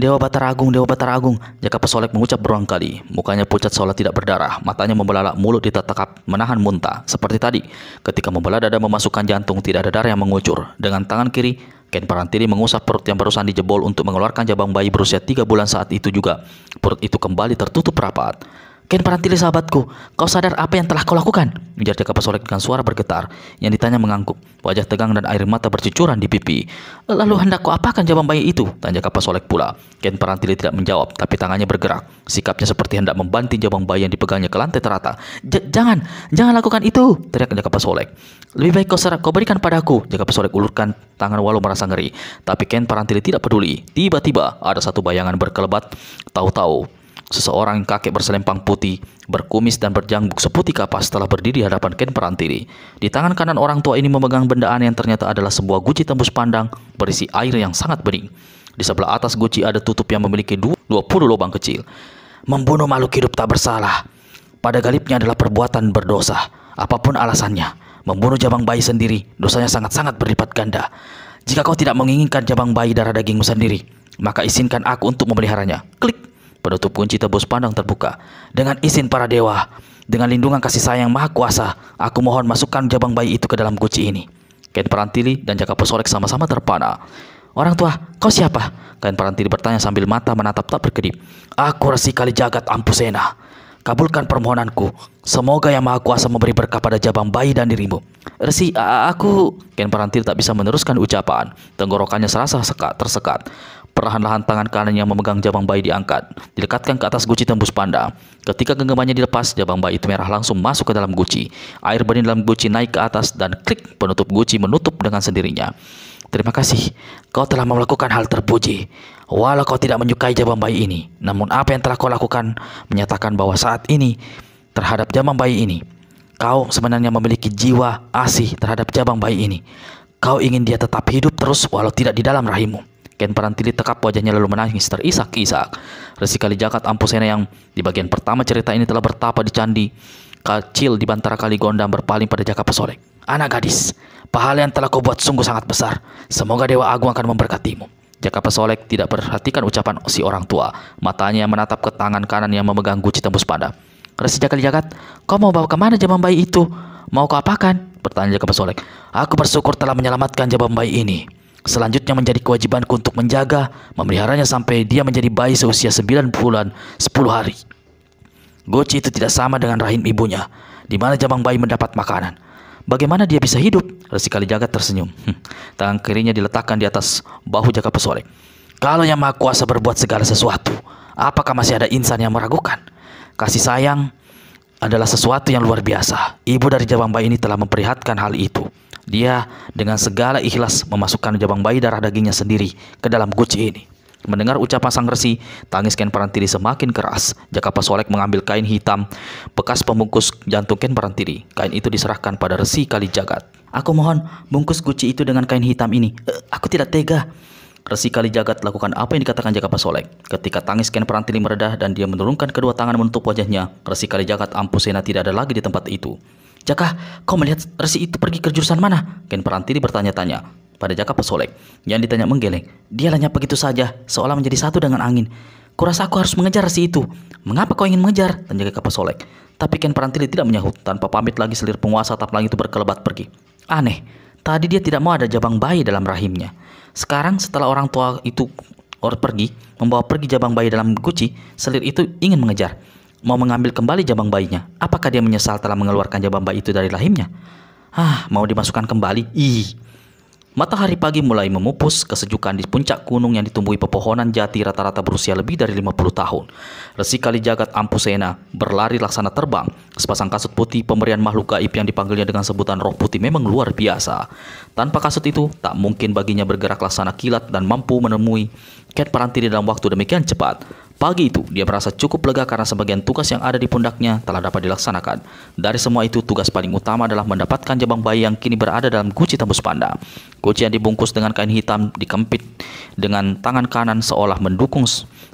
Dewa Batara Agung, Jaka Pesolek mengucap berulang kali. Mukanya pucat seolah tidak berdarah, matanya membelalak, mulut ditetekap, menahan muntah. Seperti tadi, ketika membelah dada memasukkan jantung, tidak ada darah yang mengucur. Dengan tangan kiri, Ken Parantili mengusap perut yang barusan dijebol untuk mengeluarkan jabang bayi berusia 3 bulan saat itu juga. Perut itu kembali tertutup rapat. Ken Parantili sahabatku, kau sadar apa yang telah kau lakukan? Ujar Jaka Pesolek dengan suara bergetar. Yang ditanya mengangguk, wajah tegang dan air mata bercucuran di pipi. Lalu hendak kau apakan jabang bayi itu? Tanya Jaka Pesolek pula. Ken Parantili tidak menjawab, tapi tangannya bergerak. Sikapnya seperti hendak membanting jabang bayi yang dipegangnya ke lantai terata. Jangan lakukan itu, teriak Jaka Pesolek. Lebih baik kau berikan padaku. Jaka Pesolek ulurkan tangan walau merasa ngeri. Tapi Ken Parantili tidak peduli. Tiba-tiba ada satu bayangan berkelebat. Tahu-tahu seseorang kakek berselempang putih, berkumis dan berjanggut seputih kapas telah berdiri di hadapan Ken Parantili. Di tangan kanan orang tua ini memegang benda aneh yang ternyata adalah sebuah guci tembus pandang berisi air yang sangat bening. Di sebelah atas guci ada tutup yang memiliki 20 lubang kecil. Membunuh makhluk hidup tak bersalah. Pada galipnya adalah perbuatan berdosa. Apapun alasannya, membunuh jabang bayi sendiri, dosanya sangat-sangat berlipat ganda. Jika kau tidak menginginkan jabang bayi darah dagingmu sendiri, maka izinkan aku untuk memeliharanya. Klik. Penutup kunci tembus pandang terbuka. Dengan izin para dewa, dengan lindungan kasih sayang maha kuasa, aku mohon masukkan jabang bayi itu ke dalam guci ini. Ken Parantili dan Jaka Pesolek sama-sama terpana. Orang tua, kau siapa? Ken Parantili bertanya sambil mata menatap tak berkedip. Aku Resi Kalijagat Ampusena. Kabulkan permohonanku. Semoga yang maha kuasa memberi berkah pada jabang bayi dan dirimu. Resi, aku... Ken Parantili tak bisa meneruskan ucapan. Tenggorokannya serasa tersekat. Perlahan-lahan tangan kanan yang memegang jabang bayi diangkat, dilekatkan ke atas guci tembus pandang. Ketika genggamannya dilepas, jabang bayi itu merah langsung masuk ke dalam guci. Air bening dalam guci naik ke atas dan klik, penutup guci menutup dengan sendirinya. Terima kasih, kau telah melakukan hal terpuji. Walau kau tidak menyukai jabang bayi ini, namun apa yang telah kau lakukan menyatakan bahwa saat ini terhadap jabang bayi ini, kau sebenarnya memiliki jiwa asih terhadap jabang bayi ini. Kau ingin dia tetap hidup terus walau tidak di dalam rahimmu. Ken Parantili tekap wajahnya lalu menangis terisak-isak. Resi Kalijagat Ampusena yang di bagian pertama cerita ini telah bertapa di candi kecil di Bantara Kaligondang berpaling pada Jaka Pesolek. Anak gadis, pahala yang telah kau buat sungguh sangat besar. Semoga Dewa Agung akan memberkatimu. Jaka Pesolek tidak perhatikan ucapan si orang tua. Matanya menatap ke tangan kanan yang memegang guci tembus pandang. Resi Kalijagat, kau mau bawa kemana jabang bayi itu? Mau kau apakan? Bertanya Jaka Pesolek. Aku bersyukur telah menyelamatkan jabang bayi ini. Selanjutnya menjadi kewajibanku untuk menjaga, memeliharanya sampai dia menjadi bayi seusia 9 bulan 10 hari. Guci itu tidak sama dengan rahim ibunya, di mana jabang bayi mendapat makanan. Bagaimana dia bisa hidup? Resi Kalijagat tersenyum. Tangan kirinya diletakkan di atas bahu Jaka Pesolek. Kalau yang maha kuasa berbuat segala sesuatu, apakah masih ada insan yang meragukan? Kasih sayang adalah sesuatu yang luar biasa. Ibu dari jabang bayi ini telah memperlihatkan hal itu. Dia dengan segala ikhlas memasukkan jabang bayi darah dagingnya sendiri ke dalam guci ini. Mendengar ucapan sang resi, tangis Ken Parantili semakin keras. Jaka Pesolek mengambil kain hitam bekas pembungkus jantung Ken Parantili. Kain itu diserahkan pada Resi Kalijagat. Aku mohon bungkus guci itu dengan kain hitam ini. Aku tidak tega. Resi Kalijagat lakukan apa yang dikatakan Jaka Pesolek. Ketika tangis Ken Parantili meredah dan dia menurunkan kedua tangan menutup wajahnya, Resi Kalijagat Ampusena tidak ada lagi di tempat itu. Jaka, kau melihat resi itu pergi ke jurusan mana? Ken Parantili bertanya-tanya pada Jaka Pesolek. Yang ditanya menggeleng. Dia lenyap begitu saja, seolah menjadi satu dengan angin. Kurasa aku harus mengejar resi itu. Mengapa kau ingin mengejar? Tanya Jaka Pesolek. Tapi Ken Parantili tidak menyahut. Tanpa pamit lagi selir penguasa tap langit itu berkelebat pergi. Aneh, tadi dia tidak mau ada jabang bayi dalam rahimnya. Sekarang setelah orang tua itu pergi, membawa pergi jabang bayi dalam guci, selir itu ingin mengejar. Mau mengambil kembali jabang bayinya. Apakah dia menyesal telah mengeluarkan jabang bayi itu dari rahimnya? Mau dimasukkan kembali? Matahari pagi mulai memupus kesejukan di puncak gunung yang ditumbuhi pepohonan jati rata-rata berusia lebih dari 50 tahun. Resi Kalijagat Ampusena berlari laksana terbang. Sepasang kasut putih pemberian makhluk gaib yang dipanggilnya dengan sebutan roh putih memang luar biasa. Tanpa kasut itu, tak mungkin baginya bergerak laksana kilat dan mampu menemui Ken Parantili dalam waktu demikian cepat. Pagi itu, dia merasa cukup lega karena sebagian tugas yang ada di pundaknya telah dapat dilaksanakan. Dari semua itu, tugas paling utama adalah mendapatkan jabang bayi yang kini berada dalam guci tembus pandang. Guci yang dibungkus dengan kain hitam dikempit dengan tangan kanan seolah mendukung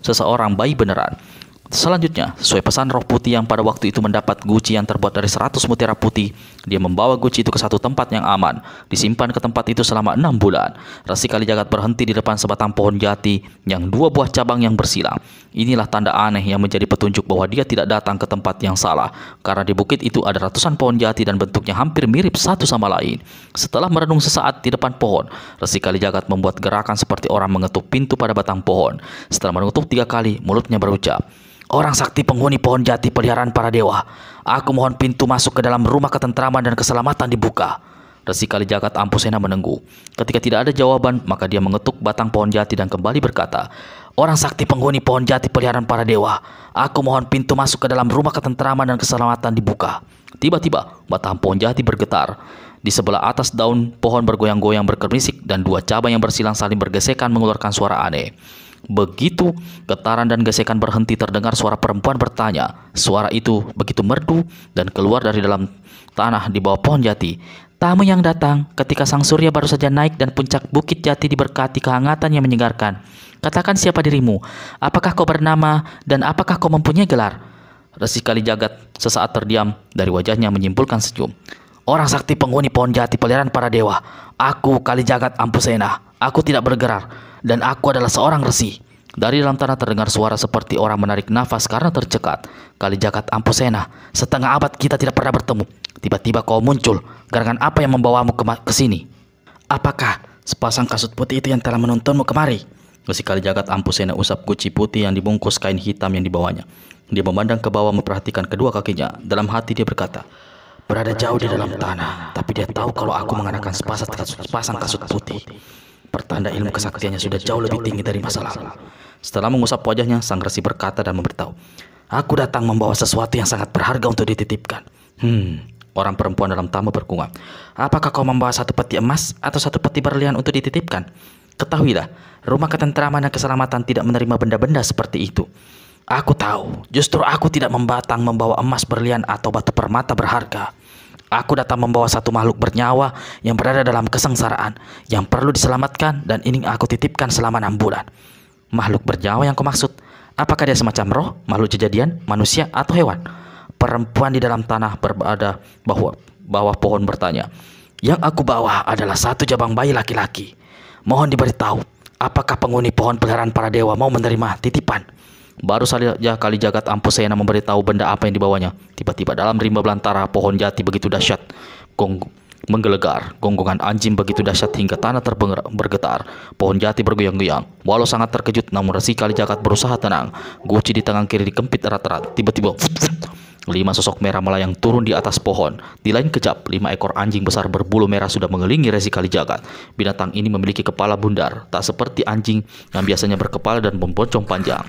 seseorang bayi beneran. Selanjutnya, sesuai pesan Roh Putih yang pada waktu itu mendapat guci yang terbuat dari 100 mutiara putih, dia membawa guci itu ke satu tempat yang aman, disimpan ke tempat itu selama 6 bulan. Resi Kalijagat berhenti di depan sebatang pohon jati yang 2 buah cabang yang bersilang. Inilah tanda aneh yang menjadi petunjuk bahwa dia tidak datang ke tempat yang salah, karena di bukit itu ada ratusan pohon jati dan bentuknya hampir mirip satu sama lain. Setelah merenung sesaat di depan pohon, Resi Kalijagat membuat gerakan seperti orang mengetuk pintu pada batang pohon. Setelah mengetuk 3 kali, mulutnya berucap, "Orang sakti penghuni pohon jati peliharaan para dewa, aku mohon pintu masuk ke dalam rumah ketentraman dan keselamatan dibuka." Resi Kalijagat Ampusena menunggu. Ketika tidak ada jawaban, maka dia mengetuk batang pohon jati dan kembali berkata, "Orang sakti penghuni pohon jati peliharaan para dewa, aku mohon pintu masuk ke dalam rumah ketentraman dan keselamatan dibuka." Tiba-tiba, batang pohon jati bergetar. Di sebelah atas daun pohon bergoyang-goyang berkemisik dan 2 cabang yang bersilang saling bergesekan mengeluarkan suara aneh. Begitu getaran dan gesekan berhenti, terdengar suara perempuan bertanya. Suara itu begitu merdu dan keluar dari dalam tanah di bawah pohon jati. "Tamu yang datang ketika sang surya baru saja naik dan puncak bukit jati diberkati kehangatan yang menyegarkan. Katakan siapa dirimu, apakah kau bernama, dan apakah kau mempunyai gelar?" Resi Kalijagat sesaat terdiam, dari wajahnya menyimpulkan senyum. "Orang sakti penghuni pohon jati peliharaan para dewa, aku Kalijagat Ampusena. Aku tidak bergerak, dan aku adalah seorang resi." Dari dalam tanah terdengar suara seperti orang menarik nafas karena tercekat. "Kalijagat Ampusena, setengah abad kita tidak pernah bertemu. Tiba-tiba kau muncul. Gerangan apa yang membawamu ke sini? Apakah sepasang kasut putih itu yang telah menuntunmu kemari?" Resi Kalijagat Ampusena usap guci putih yang dibungkus kain hitam yang dibawanya. Dia memandang ke bawah memperhatikan kedua kakinya. Dalam hati dia berkata, "Berada jauh di dalam tanah, tapi dia tahu kalau aku mengenakan sepasang kasut putih. Pertanda ilmu kesaktiannya sudah jauh lebih tinggi dari masa lalu." Setelah mengusap wajahnya, sang resi berkata dan memberitahu, "Aku datang membawa sesuatu yang sangat berharga untuk dititipkan." Orang perempuan dalam tamu berkungam, "Apakah kau membawa satu peti emas atau satu peti berlian untuk dititipkan? Ketahuilah, rumah ketentraman dan keselamatan tidak menerima benda-benda seperti itu." "Aku tahu, justru aku tidak membawa emas, berlian, atau batu permata berharga. Aku datang membawa satu makhluk bernyawa yang berada dalam kesengsaraan, yang perlu diselamatkan dan ingin aku titipkan selama 6 bulan. "Makhluk bernyawa yang kau maksud? Apakah dia semacam roh, makhluk kejadian, manusia, atau hewan?" Perempuan di dalam tanah berada bawah pohon bertanya. "Yang aku bawa adalah satu jabang bayi laki-laki. Mohon diberitahu, apakah penghuni pohon peliharaan para dewa mau menerima titipan?" Baru saja Kalijagat Ampusena memberitahu benda apa yang dibawanya. Tiba-tiba dalam rimba belantara pohon jati begitu dahsyat menggelegar. Gonggongan anjing begitu dahsyat hingga tanah bergetar. Pohon jati bergoyang-goyang. Walau sangat terkejut, namun Resi Kalijagat berusaha tenang. Guci di tangan kiri dikempit erat-erat. Tiba-tiba 5 sosok merah melayang turun di atas pohon. Di lain kejap, 5 ekor anjing besar berbulu merah sudah mengelilingi Resi Kalijagat. Binatang ini memiliki kepala bundar, tak seperti anjing yang biasanya berkepala dan memboncong panjang.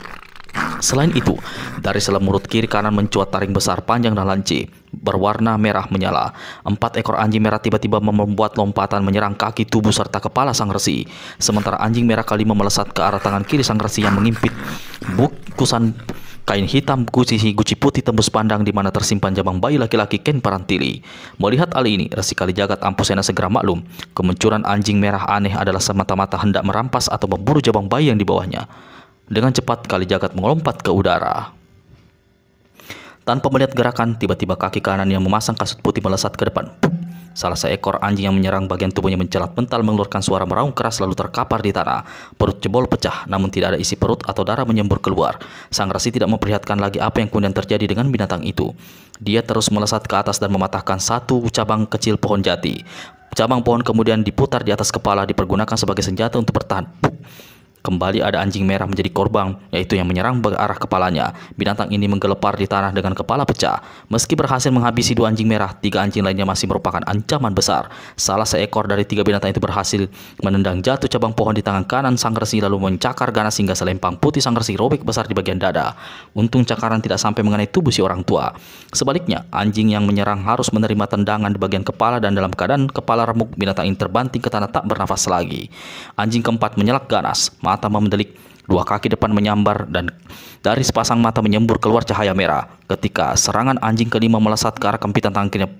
Selain itu, dari selam mulut kiri kanan mencuat taring besar panjang dan lancip berwarna merah menyala. 4 ekor anjing merah tiba-tiba membuat lompatan menyerang kaki, tubuh, serta kepala sang resi. Sementara anjing merah kelima melesat ke arah tangan kiri sang resi yang mengimpit bungkusan kain hitam guci putih tembus pandang di mana tersimpan jabang bayi laki-laki Ken Parantili. Melihat hal ini, Resi Kalijagat Ampusena segera maklum. Kemunculan anjing merah aneh adalah semata-mata hendak merampas atau memburu jabang bayi yang di bawahnya. Dengan cepat Kalijagat melompat ke udara. Tanpa melihat gerakan, tiba-tiba kaki kanan yang memasang kasut putih melesat ke depan. Salah seekor anjing yang menyerang bagian tubuhnya mencelat mental, mengeluarkan suara meraung keras lalu terkapar di tanah. Perut jebol pecah, namun tidak ada isi perut atau darah menyembur keluar. Sang resi tidak memperlihatkan lagi apa yang kemudian terjadi dengan binatang itu. Dia terus melesat ke atas dan mematahkan satu cabang kecil pohon jati. Cabang pohon kemudian diputar di atas kepala, dipergunakan sebagai senjata untuk bertahan. Kembali ada anjing merah menjadi korban, yaitu yang menyerang ke arah kepalanya. Binatang ini menggelepar di tanah dengan kepala pecah. Meski berhasil menghabisi 2 anjing merah, 3 anjing lainnya masih merupakan ancaman besar. Salah seekor dari 3 binatang itu berhasil menendang jatuh cabang pohon di tangan kanan sang resi lalu mencakar ganas hingga selempang putih sang resi robek besar di bagian dada. Untung cakaran tidak sampai mengenai tubuh si orang tua. Sebaliknya, anjing yang menyerang harus menerima tendangan di bagian kepala dan dalam keadaan kepala remuk, binatang ini terbanting ke tanah tak bernafas lagi. Anjing keempat menyelak ganas. Mata mendelik, 2 kaki depan menyambar dan dari sepasang mata menyembur keluar cahaya merah. Ketika serangan anjing kelima melesat ke arah kempitan tangan kirinya,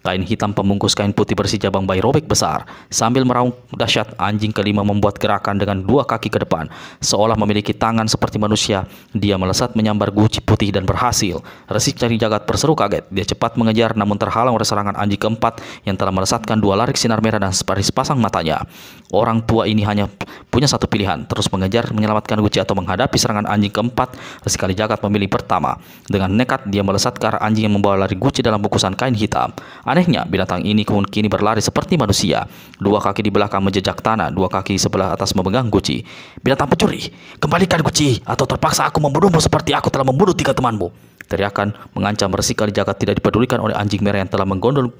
Kain hitam pembungkus kain putih berisi jabang bayi robek besar. Sambil meraung dahsyat, anjing kelima membuat gerakan dengan dua kaki ke depan. Seolah memiliki tangan seperti manusia, dia melesat menyambar guci putih dan berhasil. Resi Kali Jagat berseru kaget. Dia cepat mengejar namun terhalang oleh serangan anjing keempat yang telah melesatkan dua larik sinar merah dan sepasang matanya. Orang tua ini hanya punya satu pilihan, terus mengejar, menyelamatkan guci atau menghadapi serangan anjing keempat. Resi Kali Jagat memilih pertama. Dengan nekat, dia melesat ke arah anjing yang membawa lari guci dalam bungkusan kain hitam. Anehnya, binatang ini kini berlari seperti manusia. Dua kaki di belakang menjejak tanah, dua kaki sebelah atas memegang guci. Binatang pencuri, kembalikan guci, atau terpaksa aku membunuhmu seperti aku telah membunuh 3 temanmu. Teriakan mengancam Resi Kali Jagat tidak dipedulikan oleh anjing merah yang telah menggondol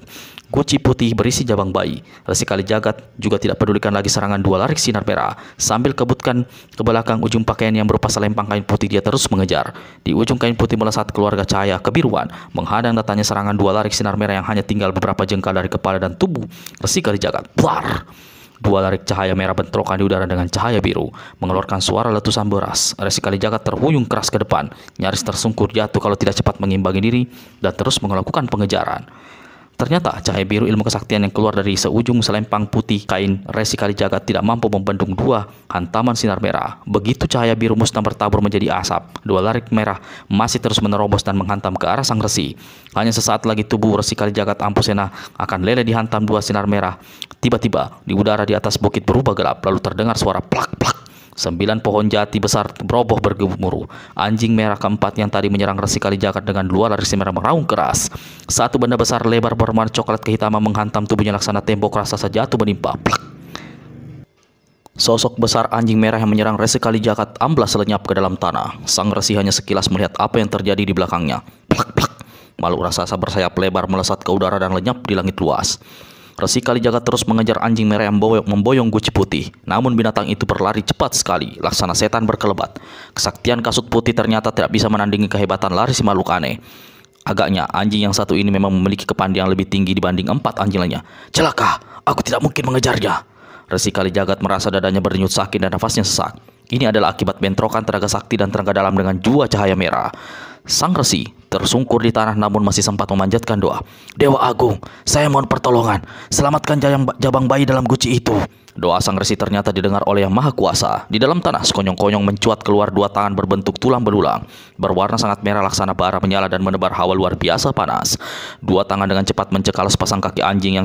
guci putih berisi jabang bayi. Resi Kali Jagat juga tidak pedulikan lagi serangan dua larik sinar merah. Sambil kebutkan ke belakang ujung pakaian yang berupa selempang kain putih, dia terus mengejar. Di ujung kain putih melesat keluarga cahaya kebiruan, menghadang datangnya serangan dua larik sinar merah yang hanya tinggal beberapa jengkal dari kepala dan tubuh Resi Kali Jagat. Blar! Dua larik cahaya merah bentrokan di udara dengan cahaya biru, mengeluarkan suara letusan beras. Resi Kali Jagat terhuyung keras ke depan, nyaris tersungkur jatuh kalau tidak cepat mengimbangi diri dan terus melakukan pengejaran. Ternyata cahaya biru ilmu kesaktian yang keluar dari seujung selempang putih kain Resi Kali Jagat tidak mampu membendung dua hantaman sinar merah. Begitu cahaya biru musnah bertabur menjadi asap, dua larik merah masih terus menerobos dan menghantam ke arah sang resi. Hanya sesaat lagi tubuh Resi Kali Jagat Ampusena akan leleh dihantam dua sinar merah. Tiba-tiba di udara di atas bukit berubah gelap, lalu terdengar suara plak-plak. 9 pohon jati besar beroboh bergemuruh. Anjing merah keempat yang tadi menyerang Resi Kali Jagat dengan dua larik merah meraung keras. Satu benda besar lebar berwarna coklat kehitaman menghantam tubuhnya laksana tembok raksasa jatuh menimpa. Plak. Sosok besar anjing merah yang menyerang Resi Kali Jagat amblas lenyap ke dalam tanah. Sang resi hanya sekilas melihat apa yang terjadi di belakangnya. Plak plak. Makhluk raksasa bersayap lebar melesat ke udara dan lenyap di langit luas. Resi Kali Jagat terus mengejar anjing merah yang memboyong guci putih. Namun binatang itu berlari cepat sekali, laksana setan berkelebat. Kesaktian kasut putih ternyata tidak bisa menandingi kehebatan lari si makhluk aneh. Agaknya anjing yang satu ini memang memiliki kepandaian lebih tinggi dibanding 4 anjing lainnya. Celaka, aku tidak mungkin mengejarnya. Resi Kali Jagat merasa dadanya berdenyut sakit dan nafasnya sesak. Ini adalah akibat bentrokan tenaga sakti dan tenaga dalam dengan dua cahaya merah. Sang resi tersungkur di tanah namun masih sempat memanjatkan doa. Dewa Agung, saya mohon pertolongan. Selamatkan jabang bayi dalam guci itu. Doa sang resi ternyata didengar oleh Yang Maha Kuasa. Di dalam tanah sekonyong-konyong mencuat keluar dua tangan berbentuk tulang belulang, berwarna sangat merah laksana bara menyala dan menebar hawa luar biasa panas. Dua tangan dengan cepat mencekal sepasang kaki anjing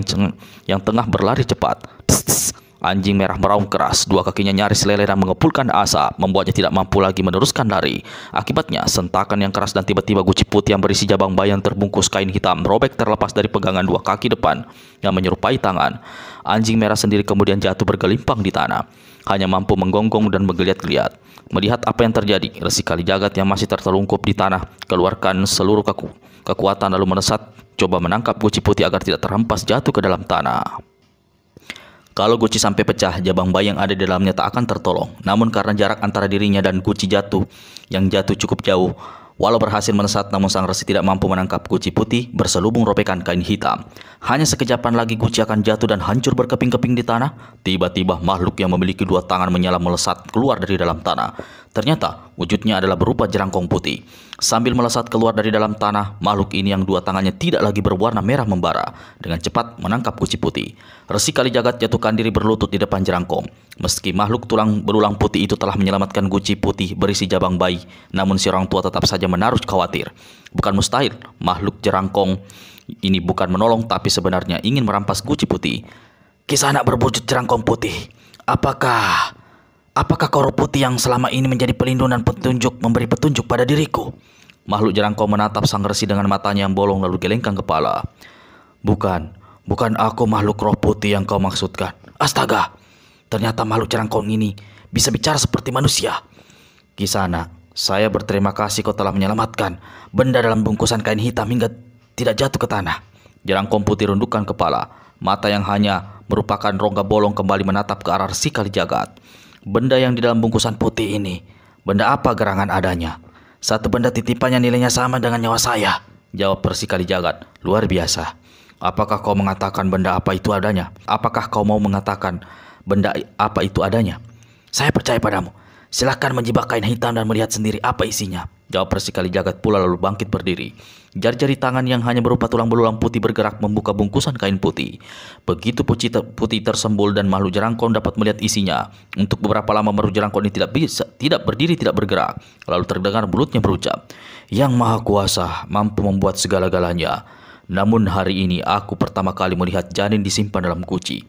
yang tengah berlari cepat. Tss, tss. Anjing merah meraung keras, dua kakinya nyaris leleh dan mengepulkan asap, membuatnya tidak mampu lagi meneruskan lari. Akibatnya, sentakan yang keras dan tiba-tiba guci putih yang berisi jabang bayi yang terbungkus kain hitam robek terlepas dari pegangan dua kaki depan yang menyerupai tangan. Anjing merah sendiri kemudian jatuh bergelimpang di tanah, hanya mampu menggonggong dan menggeliat-geliat. Melihat apa yang terjadi, Resi Kali Jagat yang masih tertelungkup di tanah keluarkan seluruh kekuatan lalu melesat, coba menangkap guci putih agar tidak terhempas jatuh ke dalam tanah. Kalau guci sampai pecah, jabang bayi yang ada di dalamnya tak akan tertolong. Namun karena jarak antara dirinya dan guci yang jatuh cukup jauh, walau berhasil melesat, namun sang resi tidak mampu menangkap guci putih berselubung robekan kain hitam. Hanya sekejapan lagi guci akan jatuh dan hancur berkeping-keping di tanah. Tiba-tiba makhluk yang memiliki dua tangan menyala melesat keluar dari dalam tanah. Ternyata wujudnya adalah berupa jerangkong putih. Sambil melesat keluar dari dalam tanah, makhluk ini yang dua tangannya tidak lagi berwarna merah membara, dengan cepat menangkap guci putih. Resi Kali Jagat jatuhkan diri berlutut di depan jerangkong. Meski makhluk tulang belulang putih itu telah menyelamatkan guci putih berisi jabang bayi, namun si orang tua tetap saja menaruh khawatir. Bukan mustahil, makhluk jerangkong ini bukan menolong tapi sebenarnya ingin merampas guci putih. Kisah anak berwujud jerangkong putih. Apakah kau putih yang selama ini menjadi pelindung dan petunjuk memberi petunjuk pada diriku? Makhluk jerangkong menatap sang resi dengan matanya yang bolong lalu gelengkan kepala. Bukan aku makhluk roh putih yang kau maksudkan. Astaga, ternyata makhluk jerangkong ini bisa bicara seperti manusia. Kisana, saya berterima kasih kau telah menyelamatkan benda dalam bungkusan kain hitam hingga tidak jatuh ke tanah. Jerangkong putih rundukkan kepala, mata yang hanya merupakan rongga bolong kembali menatap ke arah Resi Kali Jagat. Benda yang di dalam bungkusan putih ini, benda apa gerangan adanya? Satu benda titipannya nilainya sama dengan nyawa saya, jawab Resi Kali Jagat. Luar biasa. Apakah kau mengatakan benda apa itu adanya? Apakah kau mau mengatakan benda apa itu adanya? Saya percaya padamu. Silahkan menjebak kain hitam dan melihat sendiri apa isinya. Jawab Resi Kalijagat pula lalu bangkit berdiri. Jari-jari tangan yang hanya berupa tulang belulang putih bergerak membuka bungkusan kain putih. Begitu putih tersembul dan makhluk jerangkong dapat melihat isinya. Untuk beberapa lama makhluk jerangkong ini tidak berdiri, tidak bergerak. Lalu terdengar mulutnya berucap, "Yang Maha Kuasa mampu membuat segala-galanya. Namun hari ini aku pertama kali melihat janin disimpan dalam guci.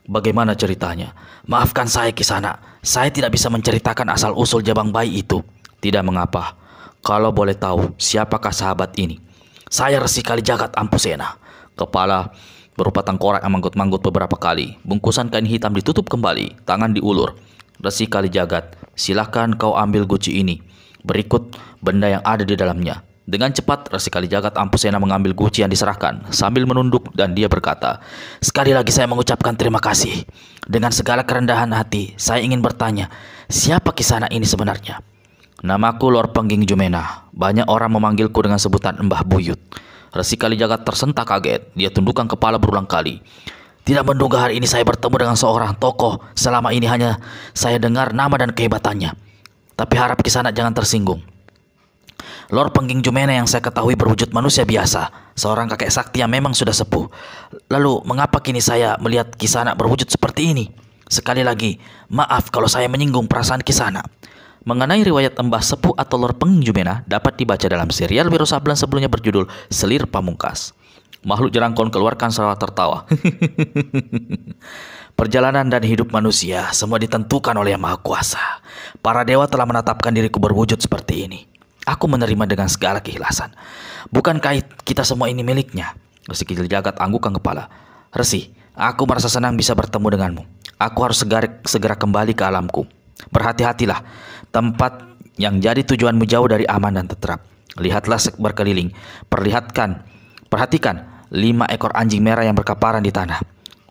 Bagaimana ceritanya? Maafkan saya Kisana, saya tidak bisa menceritakan asal-usul jabang bayi itu." "Tidak mengapa. Kalau boleh tahu, siapakah sahabat ini?" "Saya Resi Kalijagat Ampusena." Kepala berupa tengkorak yang manggut-manggut beberapa kali. Bungkusan kain hitam ditutup kembali, tangan diulur. "Resi Kalijagat, silahkan kau ambil guci ini. Berikut benda yang ada di dalamnya." Dengan cepat, Resi Kalijagat Ampusena mengambil guci yang diserahkan sambil menunduk dan dia berkata, "Sekali lagi saya mengucapkan terima kasih. Dengan segala kerendahan hati, saya ingin bertanya, siapa Kisana ini sebenarnya?" "Namaku Lord Pengging Jumena. Banyak orang memanggilku dengan sebutan Mbah Buyut." Resi Kalijagat tersentak kaget. Dia tundukkan kepala berulang kali. "Tidak menduga hari ini saya bertemu dengan seorang tokoh. Selama ini hanya saya dengar nama dan kehebatannya. Tapi harap Kisana jangan tersinggung. Lord Pengging Jumena yang saya ketahui berwujud manusia biasa, seorang kakek sakti yang memang sudah sepuh. Lalu mengapa kini saya melihat Kisana berwujud seperti ini? Sekali lagi, maaf kalau saya menyinggung perasaan Kisana." Mengenai riwayat Mbah Sepuh atau Lord Pengging Jumena dapat dibaca dalam serial Wiro Sableng sebelumnya berjudul Selir Pamungkas. Makhluk jerangkong keluarkan suara tertawa. "Perjalanan dan hidup manusia semua ditentukan oleh Yang Maha Kuasa. Para dewa telah menetapkan diriku berwujud seperti ini. Aku menerima dengan segala keikhlasan. Bukankah kita semua ini miliknya?" Resi Kalijagat anggukkan kepala. "Resi, aku merasa senang bisa bertemu denganmu. Aku harus segera kembali ke alamku. Berhati-hatilah, tempat yang jadi tujuanmu jauh dari aman dan tenteram. Lihatlah berkeliling. Perhatikan 5 ekor anjing merah yang berkaparan di tanah.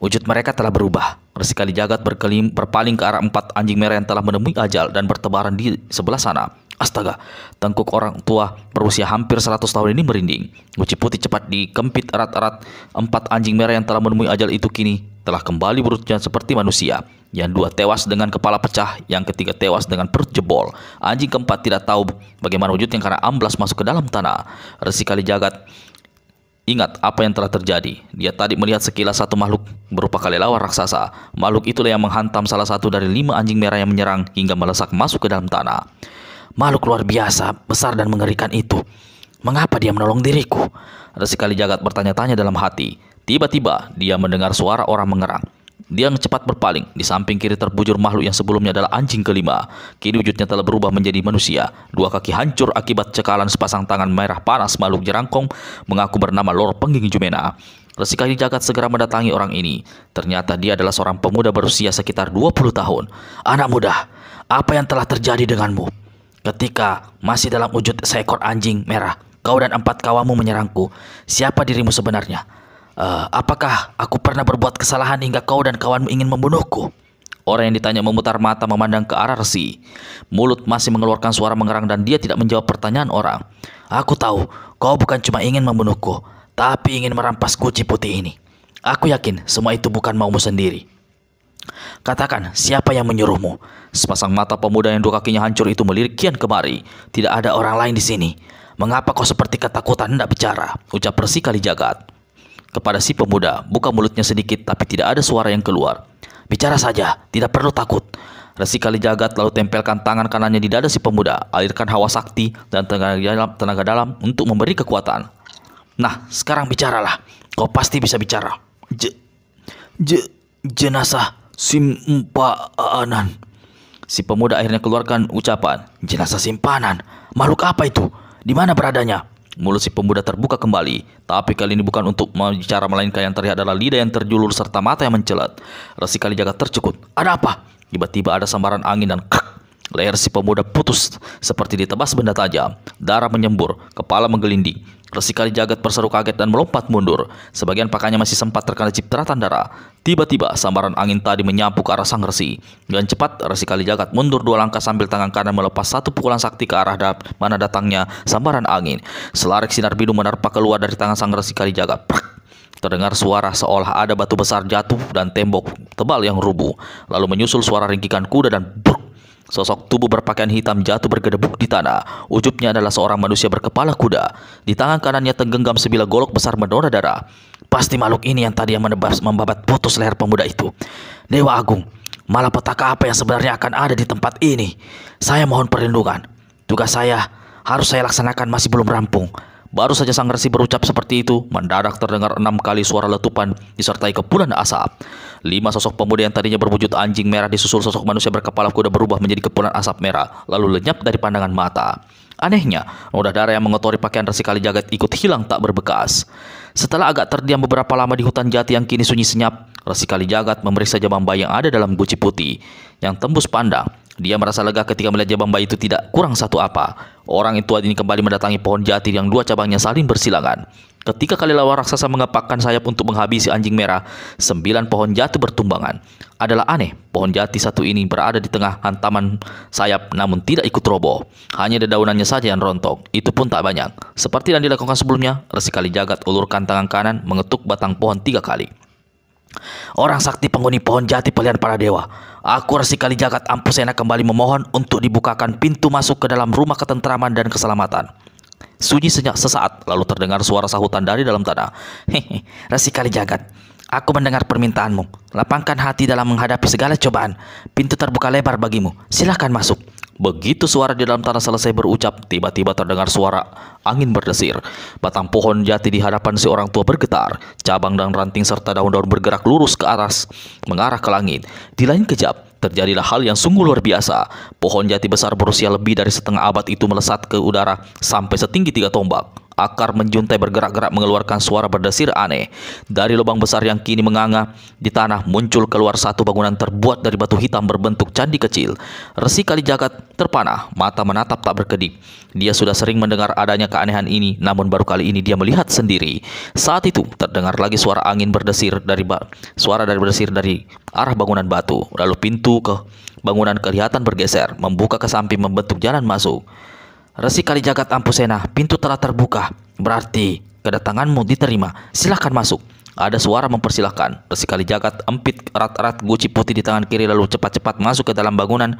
Wujud mereka telah berubah." Resi Kalijagat berpaling ke arah 4 anjing merah yang telah menemui ajal dan bertebaran di sebelah sana. Astaga, tengkuk orang tua berusia hampir 100 tahun ini merinding. Guci putih cepat dikempit erat-erat. 4 anjing merah yang telah menemui ajal itu kini telah kembali berwujud seperti manusia. Yang 2 tewas dengan kepala pecah, yang ketiga tewas dengan perut jebol. Anjing keempat tidak tahu bagaimana wujudnya karena amblas masuk ke dalam tanah. Resi Kalijagat ingat apa yang telah terjadi. Dia tadi melihat sekilas satu makhluk berupa kelelawar raksasa. Makhluk itulah yang menghantam salah satu dari 5 anjing merah yang menyerang hingga melesak masuk ke dalam tanah. Makhluk luar biasa, besar dan mengerikan itu. Mengapa dia menolong diriku? Resi Kalijagat bertanya-tanya dalam hati. Tiba-tiba dia mendengar suara orang mengerang. Dia cepat berpaling. Di samping kiri terbujur makhluk yang sebelumnya adalah anjing kelima. Kini wujudnya telah berubah menjadi manusia. 2 kaki hancur akibat cekalan sepasang tangan merah panas makhluk jerangkong mengaku bernama Lord Pengging Jumena. Resi Kalijagat segera mendatangi orang ini. Ternyata dia adalah seorang pemuda berusia sekitar 20 tahun. "Anak muda, apa yang telah terjadi denganmu? Ketika masih dalam wujud seekor anjing merah, kau dan 4 kawanmu menyerangku. Siapa dirimu sebenarnya? Apakah aku pernah berbuat kesalahan hingga kau dan kawanmu ingin membunuhku?" Orang yang ditanya memutar mata memandang ke arah Resi. Mulut masih mengeluarkan suara mengerang dan dia tidak menjawab pertanyaan orang. "Aku tahu kau bukan cuma ingin membunuhku, tapi ingin merampas guci putih ini. Aku yakin semua itu bukan maumu sendiri. Katakan, siapa yang menyuruhmu?" Sepasang mata pemuda yang 2 kakinya hancur itu melirik kian kemari. "Tidak ada orang lain di sini. Mengapa kau seperti ketakutan hendak bicara?" ucap Resi Kalijagat kepada si pemuda. Buka mulutnya sedikit tapi tidak ada suara yang keluar. "Bicara saja, tidak perlu takut." Resi Kalijagat lalu tempelkan tangan kanannya di dada si pemuda. Alirkan hawa sakti dan tenaga dalam untuk memberi kekuatan. "Nah, sekarang bicaralah. Kau pasti bisa bicara." Jenazah simpanan." Si pemuda akhirnya keluarkan ucapan. "Jenazah simpanan? Makhluk apa itu? Di mana beradanya?" Mulut si pemuda terbuka kembali, tapi kali ini bukan untuk bicara melainkan yang terlihat adalah lidah yang terjulur serta mata yang mencelat. Resi Kalijagat tercekut. "Ada apa?" Tiba-tiba ada sambaran angin dan krek. Leher si pemuda putus seperti ditebas benda tajam. Darah menyembur, kepala menggelinding. Resi Kalijagat berseru kaget dan melompat mundur. Sebagian pakaiannya masih sempat terkena cipratan darah. Tiba-tiba sambaran angin tadi menyapu ke arah sang resi. Dengan cepat Resi Kalijagat mundur 2 langkah sambil tangan kanan melepas 1 pukulan sakti ke arah mana datangnya sambaran angin. Selarik sinar biru menerpa keluar dari tangan sang Resi Kalijagat. Prak! Terdengar suara seolah ada batu besar jatuh dan tembok tebal yang rubuh. Lalu menyusul suara ringkikan kuda dan bruk. Sosok tubuh berpakaian hitam jatuh bergedebuk di tanah. Ujubnya adalah seorang manusia berkepala kuda. Di tangan kanannya tergenggam sebilah golok besar bernoda darah. Pasti makhluk ini yang tadi yang membabat putus leher pemuda itu. Dewa Agung, malapetaka apa yang sebenarnya akan ada di tempat ini? Saya mohon perlindungan. Tugas saya harus saya laksanakan masih belum rampung. Baru saja sang resi berucap seperti itu, mendadak terdengar 6 kali suara letupan disertai kepulan asap. 5 sosok pemuda yang tadinya berwujud anjing merah disusul sosok manusia berkepala kuda berubah menjadi kepulan asap merah, lalu lenyap dari pandangan mata. Anehnya, noda darah yang mengotori pakaian Resi Kalijagat ikut hilang tak berbekas. Setelah agak terdiam beberapa lama di hutan jati yang kini sunyi senyap, Resi Kalijagat memeriksa Jabambai yang ada dalam guci putih yang tembus pandang. Dia merasa lega ketika melihat Jabambai itu tidak kurang satu apa. Orang itu ini kembali mendatangi pohon jati yang 2 cabangnya saling bersilangan. Ketika Kalilawa raksasa mengepakkan sayap untuk menghabisi anjing merah, 9 pohon jati bertumbangan. Adalah aneh, pohon jati satu ini berada di tengah hantaman sayap namun tidak ikut roboh. Hanya dedaunannya saja yang rontok, itu pun tak banyak. Seperti yang dilakukan sebelumnya, Resi Kalijagat ulurkan tangan kanan mengetuk batang pohon 3 kali. Orang sakti penghuni pohon jati pilihan para dewa, aku Resi Kalijagat Ampusena kembali memohon untuk dibukakan pintu masuk ke dalam rumah ketentraman dan keselamatan. Sunyi sesaat, lalu terdengar suara sahutan dari dalam tanah. Hehe, Resi Kalijagat, aku mendengar permintaanmu. Lapangkan hati dalam menghadapi segala cobaan. Pintu terbuka lebar bagimu. Silahkan masuk. Begitu suara di dalam tanah selesai berucap, tiba-tiba terdengar suara angin berdesir. Batang pohon jati di hadapan si orang tua bergetar. Cabang dan ranting serta daun-daun bergerak lurus ke atas, mengarah ke langit. Di lain kejap, terjadilah hal yang sungguh luar biasa. Pohon jati besar berusia lebih dari setengah abad itu melesat ke udara sampai setinggi 3 tombak. Akar menjuntai bergerak-gerak mengeluarkan suara berdesir aneh. Dari lubang besar yang kini menganga di tanah muncul keluar satu bangunan terbuat dari batu hitam berbentuk candi kecil. Resi Kalijagat terpanah, mata menatap tak berkedip. Dia sudah sering mendengar adanya keanehan ini, namun baru kali ini dia melihat sendiri. Saat itu terdengar lagi suara angin berdesir dari arah bangunan batu. Lalu pintu ke bangunan kelihatan bergeser, membuka ke samping membentuk jalan masuk. Resi Kalijagat Ampusena, pintu telah terbuka. Berarti kedatanganmu diterima. Silahkan masuk. Ada suara mempersilahkan. Resi Kalijagat empit erat-erat guci putih di tangan kiri lalu cepat-cepat masuk ke dalam bangunan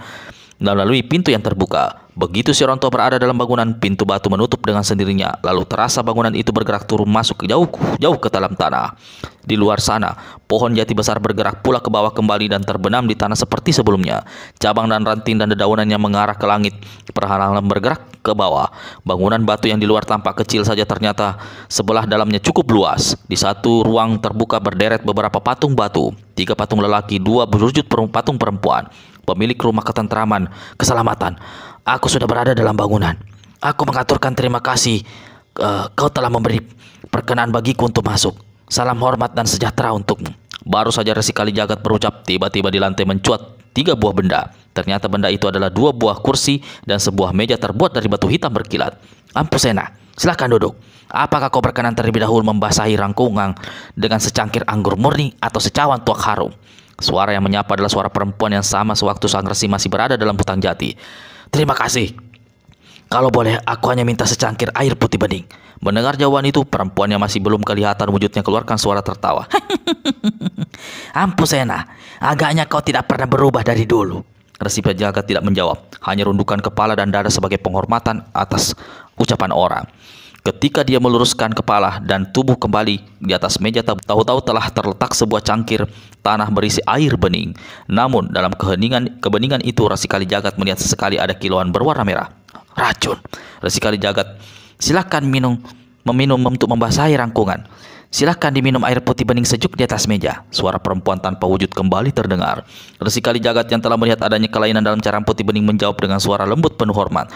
melalui pintu yang terbuka. Begitu si orang tua berada dalam bangunan, pintu batu menutup dengan sendirinya. Lalu terasa bangunan itu bergerak turun masuk jauh ke dalam tanah. Di luar sana, pohon jati besar bergerak pula ke bawah kembali dan terbenam di tanah seperti sebelumnya. Cabang dan ranting dan dedaunannya mengarah ke langit, perlahan-lahan bergerak ke bawah. Bangunan batu yang di luar tampak kecil saja ternyata sebelah dalamnya cukup luas. Di satu ruang terbuka berderet beberapa patung batu, 3 patung lelaki, 2 berwujud patung perempuan. Pemilik rumah ketentraman, keselamatan. Aku sudah berada dalam bangunan. Aku mengaturkan terima kasih. Kau telah memberi perkenan bagiku untuk masuk. Salam hormat dan sejahtera untukmu. Baru saja Resi Kalijagat berucap, tiba-tiba di lantai mencuat 3 buah benda. Ternyata benda itu adalah 2 buah kursi dan sebuah meja terbuat dari batu hitam berkilat. Ampusena, silahkan duduk. Apakah kau berkenan terlebih dahulu membasahi rangkungan dengan secangkir anggur murni atau secawan tuak harum? Suara yang menyapa adalah suara perempuan yang sama sewaktu sang resi masih berada dalam hutan jati. Terima kasih. Kalau boleh, aku hanya minta secangkir air putih bening. Mendengar jawaban itu, perempuan yang masih belum kelihatan wujudnya keluarkan suara tertawa. Ampusena, agaknya kau tidak pernah berubah dari dulu. Resi Kalijagat tidak menjawab, hanya rundukan kepala dan dada sebagai penghormatan atas ucapan orang. Ketika dia meluruskan kepala dan tubuh kembali di atas meja, tahu-tahu telah terletak sebuah cangkir tanah berisi air bening. Namun dalam kebeningan itu Resi Kalijagat melihat sesekali ada kilauan berwarna merah. Racun. Resi Kalijagat, silakan meminum untuk membasahi rangkungan. Silahkan diminum air putih bening sejuk di atas meja. Suara perempuan tanpa wujud kembali terdengar. Resi Kalijagat yang telah melihat adanya kelainan dalam cara putih bening menjawab dengan suara lembut penuh hormat.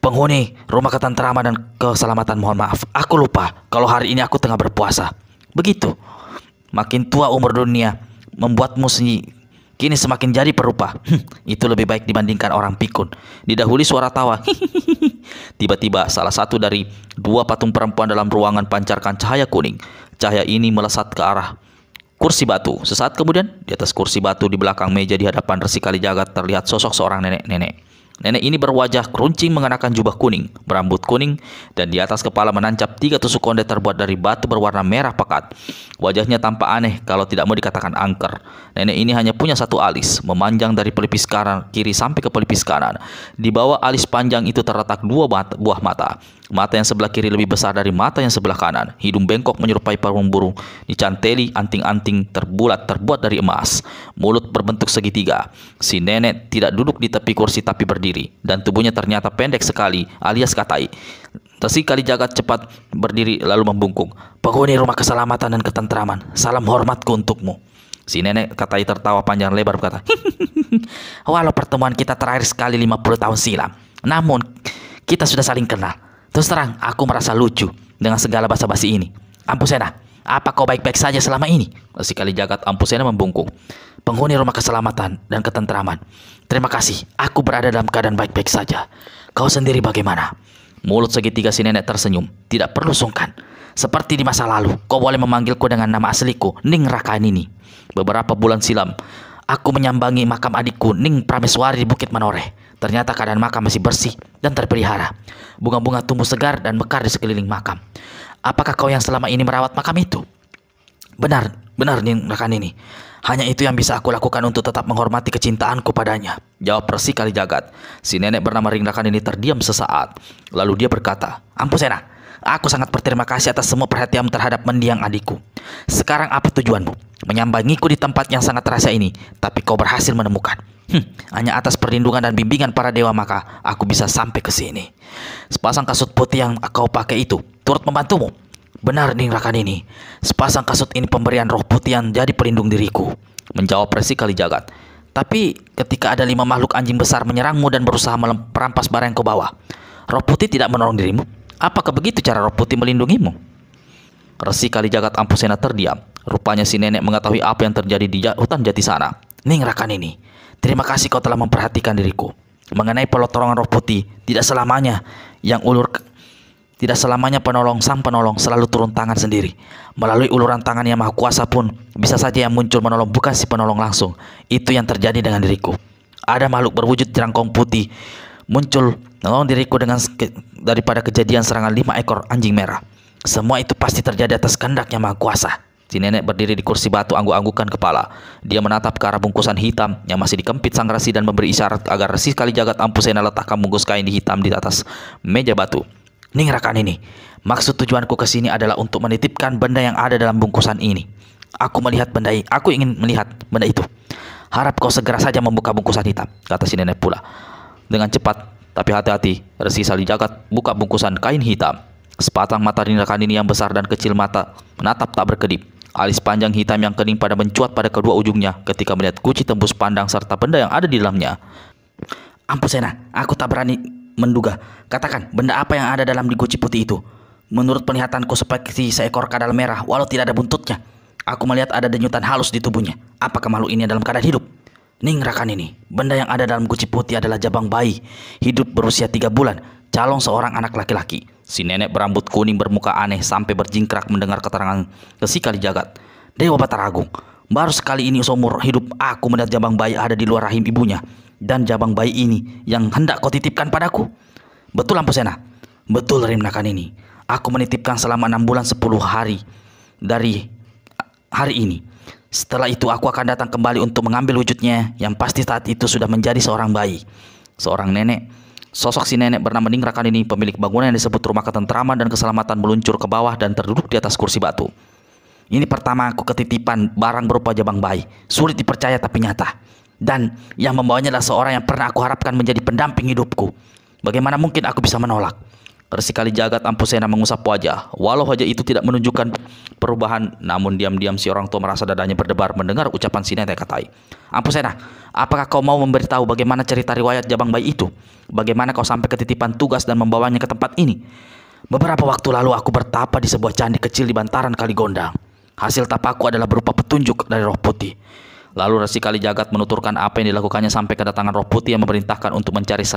Penghuni rumah ketentraman dan keselamatan, mohon maaf. Aku lupa kalau hari ini aku tengah berpuasa. Begitu. Makin tua umur dunia membuatmu kini semakin jadi perupa. Itu lebih baik dibandingkan orang pikun. Didahului suara tawa. Tiba-tiba salah satu dari 2 patung perempuan dalam ruangan pancarkan cahaya kuning. Cahaya ini melesat ke arah kursi batu. Sesaat kemudian, di atas kursi batu di belakang meja di hadapan Resi Kalijagat terlihat sosok seorang nenek-nenek. Nenek ini berwajah keruncing mengenakan jubah kuning, berambut kuning, dan di atas kepala menancap 3 tusuk konde terbuat dari batu berwarna merah pekat. Wajahnya tampak aneh kalau tidak mau dikatakan angker. Nenek ini hanya punya satu alis, memanjang dari pelipis kanan kiri sampai ke pelipis kanan. Di bawah alis panjang itu terletak 2 buah mata. Mata yang sebelah kiri lebih besar dari mata yang sebelah kanan. Hidung bengkok menyerupai paruh burung, dicanteli anting-anting terbuat dari emas. Mulut berbentuk segitiga. Si nenek tidak duduk di tepi kursi tapi berdiri, dan tubuhnya ternyata pendek sekali alias katai. Resi Kalijagat cepat berdiri lalu membungkuk. "Penghuni rumah keselamatan dan ketentraman, salam hormatku untukmu." Si nenek katai tertawa panjang lebar berkata, "Walau pertemuan kita terakhir sekali 50 tahun silam, namun kita sudah saling kenal. Terus terang, aku merasa lucu dengan segala basa-basi ini. Ampusena, apa kau baik-baik saja selama ini?" Resi Kalijagat Ampusena membungkuk. "Penghuni rumah keselamatan dan ketentraman, terima kasih, aku berada dalam keadaan baik-baik saja. Kau sendiri bagaimana?" Mulut segitiga si nenek tersenyum. "Tidak perlu sungkan. Seperti di masa lalu, kau boleh memanggilku dengan nama asliku, Ning Rakanini. Beberapa bulan silam, aku menyambangi makam adikku Ning Prameswari di Bukit Manoreh. Ternyata keadaan makam masih bersih dan terpelihara. Bunga-bunga tumbuh segar dan mekar di sekeliling makam. Apakah kau yang selama ini merawat makam itu?" "Benar, benar Ning Rakanini. Hanya itu yang bisa aku lakukan untuk tetap menghormati kecintaanku padanya," jawab Resi Kalijagat. Si nenek bernama Ning Rakanini terdiam sesaat. Lalu dia berkata, "Ampusena, aku sangat berterima kasih atas semua perhatianmu terhadap mendiang adikku. Sekarang apa tujuanmu? Menyambangiku di tempat yang sangat terasa ini, tapi kau berhasil menemukan. Hanya atas perlindungan dan bimbingan para dewa maka aku bisa sampai ke sini. Sepasang kasut putih yang kau pakai itu turut membantumu?" "Benar Ning Rakanini, sepasang kasut ini pemberian roh putih yang jadi pelindung diriku," menjawab Resi Kalijagat. "Tapi ketika ada 5 makhluk anjing besar menyerangmu dan berusaha merampas barang yang kau bawa, roh putih tidak menolong dirimu? Apakah begitu cara roh putih melindungimu?" Resi Kalijagat Ampusena terdiam. Rupanya si nenek mengetahui apa yang terjadi di hutan jati sana. "Ning Rakanini, terima kasih kau telah memperhatikan diriku. Mengenai pelotorongan roh putih, tidak selamanya sang penolong selalu turun tangan sendiri. Melalui uluran tangan yang maha kuasa pun bisa saja yang muncul menolong bukan si penolong langsung. Itu yang terjadi dengan diriku. Ada makhluk berwujud jerangkong putih muncul menolong diriku daripada kejadian serangan 5 ekor anjing merah. Semua itu pasti terjadi atas kehendak yang maha kuasa." Si nenek berdiri di kursi batu angguk-anggukan kepala. Dia menatap ke arah bungkusan hitam yang masih dikempit sang resi dan memberi isyarat agar Resi Kalijagat Ampusena letakkan bungkus kain hitam di atas meja batu. "Ning Rakanini, maksud tujuanku ke sini adalah untuk menitipkan benda yang ada dalam bungkusan ini. Aku ingin melihat benda itu. Harap kau segera saja membuka bungkusan hitam," kata si nenek pula. Dengan cepat tapi hati-hati, Resi Kalijagat buka bungkusan kain hitam. Sepasang mata Ning Rakanini yang besar dan kecil mata menatap tak berkedip. Alis panjang hitam yang kening pada mencuat pada kedua ujungnya ketika melihat guci tembus pandang serta benda yang ada di dalamnya. "Ampusena, aku tak berani menduga. Katakan, benda apa yang ada dalam di guci putih itu? Menurut penglihatanku seperti seekor kadal merah walau tidak ada buntutnya. Aku melihat ada denyutan halus di tubuhnya. Apakah makhluk ini dalam keadaan hidup?" "Ning Rakanini, benda yang ada dalam guci putih adalah jabang bayi, hidup berusia 3 bulan, calon seorang anak laki-laki." Si nenek berambut kuning bermuka aneh sampai berjingkrak mendengar keterangan Resi Kalijagat. "Dewa Batara Agung, baru sekali ini seumur hidup aku melihat jabang bayi ada di luar rahim ibunya. Dan jabang bayi ini yang hendak kau titipkan padaku?" "Betul Ampusena." "Betul Ning Rakanini. Aku menitipkan selama 6 bulan 10 hari dari hari ini. Setelah itu aku akan datang kembali untuk mengambil wujudnya yang pasti saat itu sudah menjadi seorang bayi." Sosok si nenek bernama Ning Rakanini, pemilik bangunan yang disebut Rumah Ketentraman dan Keselamatan, meluncur ke bawah dan terduduk di atas kursi batu. "Ini pertama aku ketitipan barang berupa jabang bayi. Sulit dipercaya tapi nyata. Dan yang membawanya adalah seorang yang pernah aku harapkan menjadi pendamping hidupku. Bagaimana mungkin aku bisa menolak?" Resi Kalijagat Ampusena mengusap wajah. Walau wajah itu tidak menunjukkan perubahan, namun diam-diam si orang tua merasa dadanya berdebar mendengar ucapan si nenek katai. "Ampusena, apakah kau mau memberitahu bagaimana cerita riwayat jabang bayi itu? Bagaimana kau sampai ketitipan tugas dan membawanya ke tempat ini?" "Beberapa waktu lalu aku bertapa di sebuah candi kecil di bantaran Kali Gondang. Hasil tapaku adalah berupa petunjuk dari roh putih." Lalu Resi Kalijagat menuturkan apa yang dilakukannya sampai kedatangan roh putih yang memerintahkan untuk mencari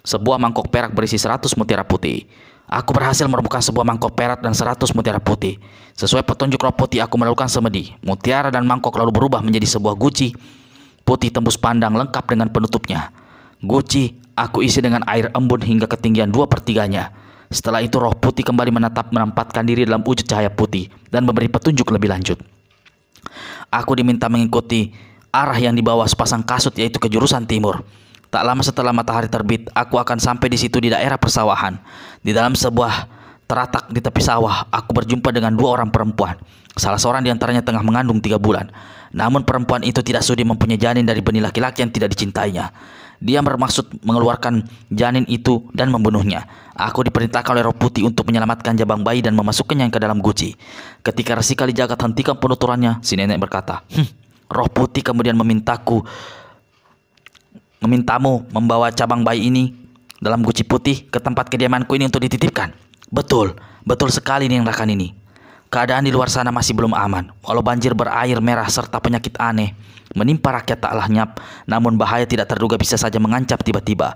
sebuah mangkok perak berisi 100 mutiara putih. "Aku berhasil menemukan sebuah mangkok perak dan 100 mutiara putih. Sesuai petunjuk roh putih aku melakukan semedi. Mutiara dan mangkok lalu berubah menjadi sebuah guci putih tembus pandang lengkap dengan penutupnya. Guci aku isi dengan air embun hingga ketinggian 2/3-nya. Setelah itu roh putih kembali menempatkan diri dalam wujud cahaya putih dan memberi petunjuk lebih lanjut. Aku diminta mengikuti arah yang dibawa sepasang kasut, yaitu ke jurusan timur. Tak lama setelah matahari terbit, aku akan sampai di situ di daerah persawahan. Di dalam sebuah teratak di tepi sawah, aku berjumpa dengan 2 orang perempuan. Salah seorang di antaranya tengah mengandung 3 bulan. Namun perempuan itu tidak sudi mempunyai janin dari benih laki-laki yang tidak dicintainya. Dia bermaksud mengeluarkan janin itu dan membunuhnya. Aku diperintahkan oleh roh putih untuk menyelamatkan jabang bayi dan memasukkannya ke dalam guci. Ketika Resi Kalijagat hentikan penuturannya, si nenek berkata, roh putih kemudian memintamu membawa cabang bayi ini dalam guci putih ke tempat kediamanku ini untuk dititipkan. Betul, betul sekali nih rakan ini. Keadaan di luar sana masih belum aman. Walau banjir berair merah serta penyakit aneh menimpa rakyat tak lenyap, namun bahaya tidak terduga bisa saja mengancam tiba-tiba.